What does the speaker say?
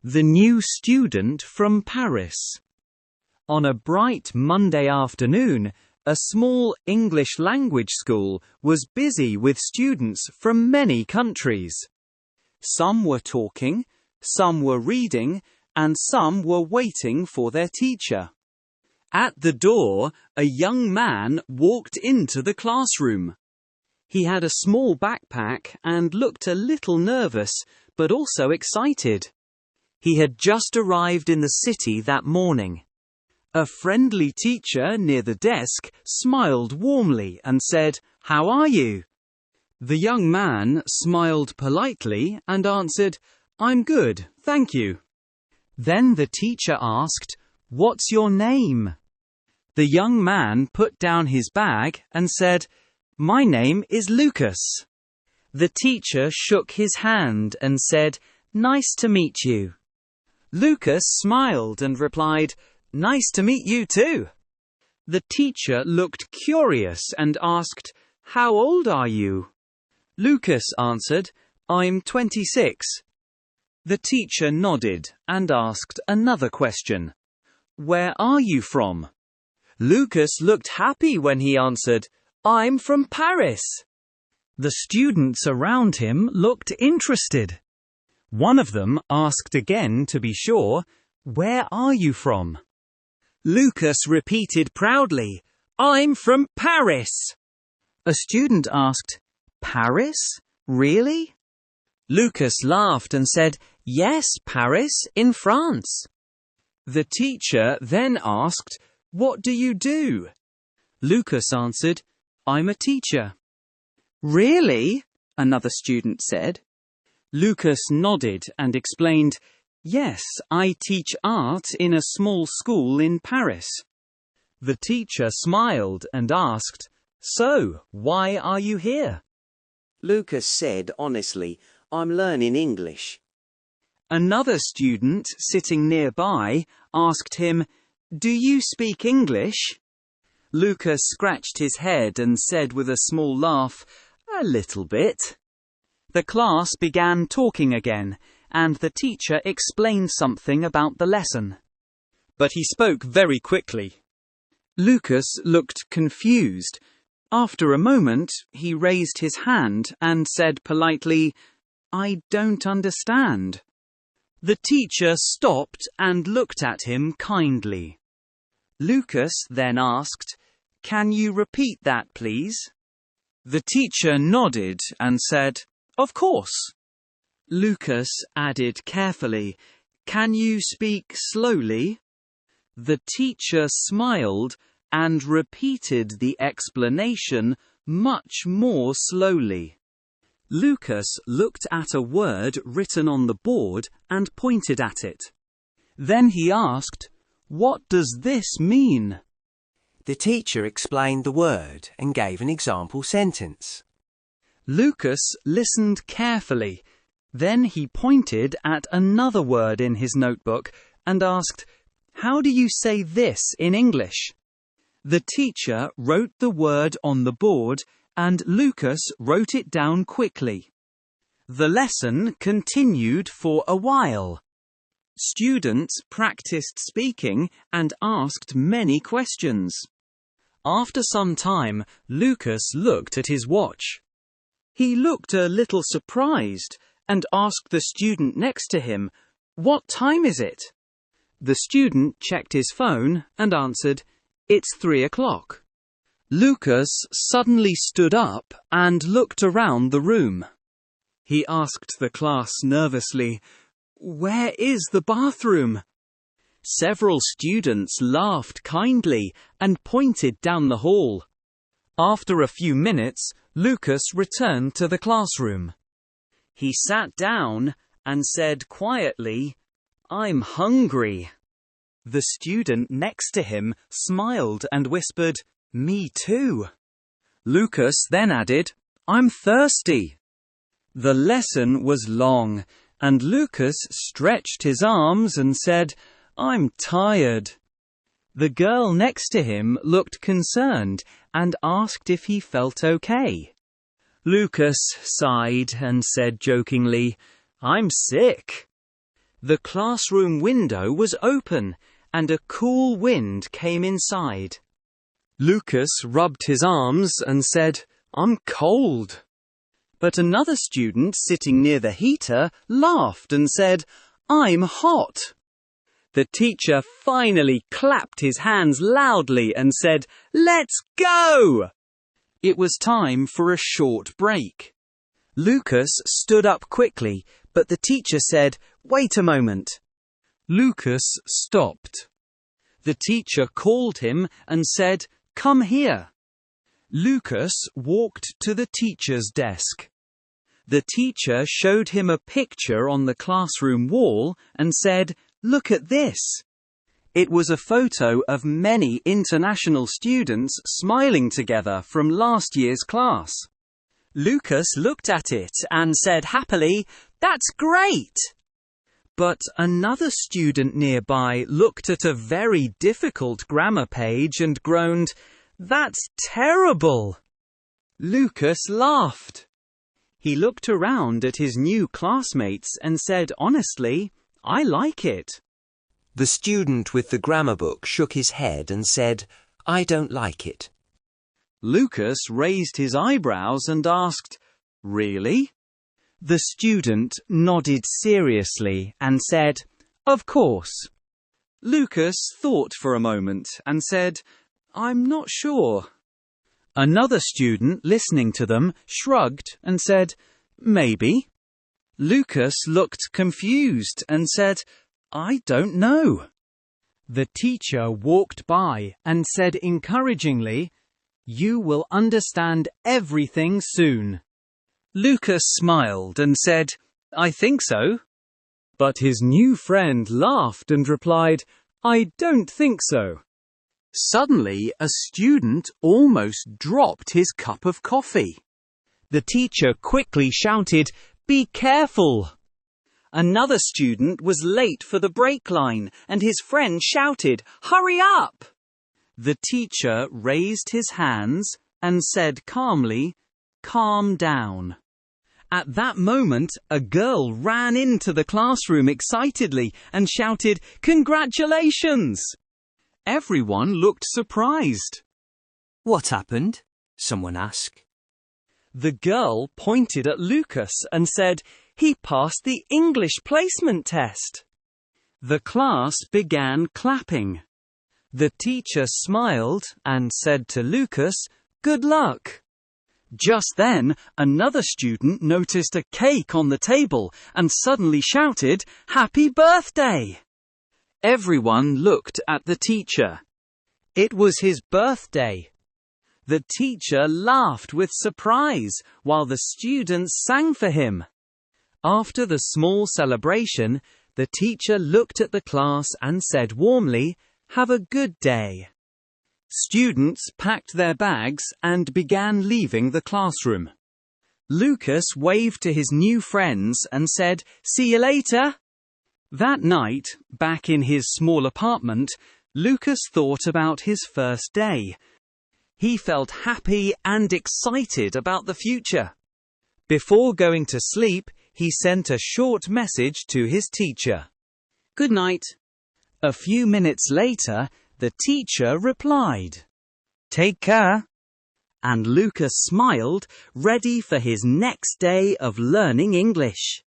The new student from Paris. On a bright Monday afternoon, a small English language school was busy with students from many countries. Some were talking, some were reading, and some were waiting for their teacher. At the door, a young man walked into the classroom. He had a small backpack and looked a little nervous, but also excited. He had just arrived in the city that morning. A friendly teacher near the desk smiled warmly and said, "How are you?" The young man smiled politely and answered, "I'm good, thank you." Then the teacher asked, "What's your name?" The young man put down his bag and said, "My name is Lucas." The teacher shook his hand and said, "Nice to meet you." Lucas smiled and replied, "Nice to meet you too." The teacher looked curious and asked, "How old are you?" Lucas answered, "I'm 26. The teacher nodded and asked another question. "Where are you from?" Lucas looked happy when he answered, "I'm from Paris." The students around him looked interested. One of them asked again to be sure, "Where are you from?" Lucas repeated proudly, "I'm from Paris." A student asked, "Paris? Really?" Lucas laughed and said, "Yes, Paris, in France." The teacher then asked, "What do you do?" Lucas answered, "I'm a teacher." "Really?" another student said. Lucas nodded and explained, "Yes, I teach art in a small school in Paris." The teacher smiled and asked, "So, why are you here?" Lucas said honestly, "I'm learning English." Another student sitting nearby asked him, "Do you speak English?" Lucas scratched his head and said with a small laugh, "A little bit." The class began talking again, and the teacher explained something about the lesson. But he spoke very quickly. Lucas looked confused. After a moment, he raised his hand and said politely, "I don't understand." The teacher stopped and looked at him kindly. Lucas then asked, "Can you repeat that, please?" The teacher nodded and said, "Of course." Lucas added carefully, "Can you speak slowly?" The teacher smiled and repeated the explanation much more slowly. Lucas looked at a word written on the board and pointed at it. Then he asked, "What does this mean?" The teacher explained the word and gave an example sentence. Lucas listened carefully. Then he pointed at another word in his notebook and asked, "How do you say this in English?" The teacher wrote the word on the board and Lucas wrote it down quickly. The lesson continued for a while. Students practiced speaking and asked many questions. After some time, Lucas looked at his watch. He looked a little surprised and asked the student next to him, "What time is it?" The student checked his phone and answered, "It's 3 o'clock." Lucas suddenly stood up and looked around the room. He asked the class nervously, "Where is the bathroom?" Several students laughed kindly and pointed down the hall. After a few minutes, Lucas returned to the classroom. He sat down and said quietly, "I'm hungry." The student next to him smiled and whispered, "Me too." Lucas then added, "I'm thirsty." The lesson was long, and Lucas stretched his arms and said, "I'm tired." The girl next to him looked concerned and asked if he felt okay. Lucas sighed and said jokingly, "I'm sick." The classroom window was open, and a cool wind came inside. Lucas rubbed his arms and said, "I'm cold." But another student sitting near the heater laughed and said, "I'm hot." The teacher finally clapped his hands loudly and said, "Let's go!" It was time for a short break. Lucas stood up quickly, but the teacher said, "Wait a moment." Lucas stopped. The teacher called him and said, "Come here." Lucas walked to the teacher's desk. The teacher showed him a picture on the classroom wall and said, "Look at this." It was a photo of many international students smiling together from last year's class. Lucas looked at it and said happily, "That's great!" But another student nearby looked at a very difficult grammar page and groaned, "That's terrible!" Lucas laughed. He looked around at his new classmates and said honestly, "I like it." The student with the grammar book shook his head and said, "I don't like it." Lucas raised his eyebrows and asked, "Really?" The student nodded seriously and said, "Of course." Lucas thought for a moment and said, "I'm not sure." Another student listening to them shrugged and said, "Maybe." Lucas looked confused and said, "I don't know." The teacher walked by and said encouragingly, "You will understand everything soon." Lucas smiled and said, "I think so." But his new friend laughed and replied, "I don't think so." Suddenly, a student almost dropped his cup of coffee. The teacher quickly shouted, "Be careful!" Another student was late for the break line, and his friend shouted, "Hurry up!" The teacher raised his hands and said calmly, "Calm down." At that moment, a girl ran into the classroom excitedly and shouted, "Congratulations!" Everyone looked surprised. "What happened?" someone asked. The girl pointed at Lucas and said, "He passed the English placement test." The class began clapping. The teacher smiled and said to Lucas, "Good luck." Just then, another student noticed a cake on the table and suddenly shouted, "Happy birthday!" Everyone looked at the teacher. It was his birthday. The teacher laughed with surprise while the students sang for him. After the small celebration, the teacher looked at the class and said warmly, "Have a good day." Students packed their bags and began leaving the classroom. Lucas waved to his new friends and said, "See you later." That night, back in his small apartment, Lucas thought about his first day. He felt happy and excited about the future. Before going to sleep, he sent a short message to his teacher. "Good night." A few minutes later, the teacher replied, "Take care." And Lucas smiled, ready for his next day of learning English.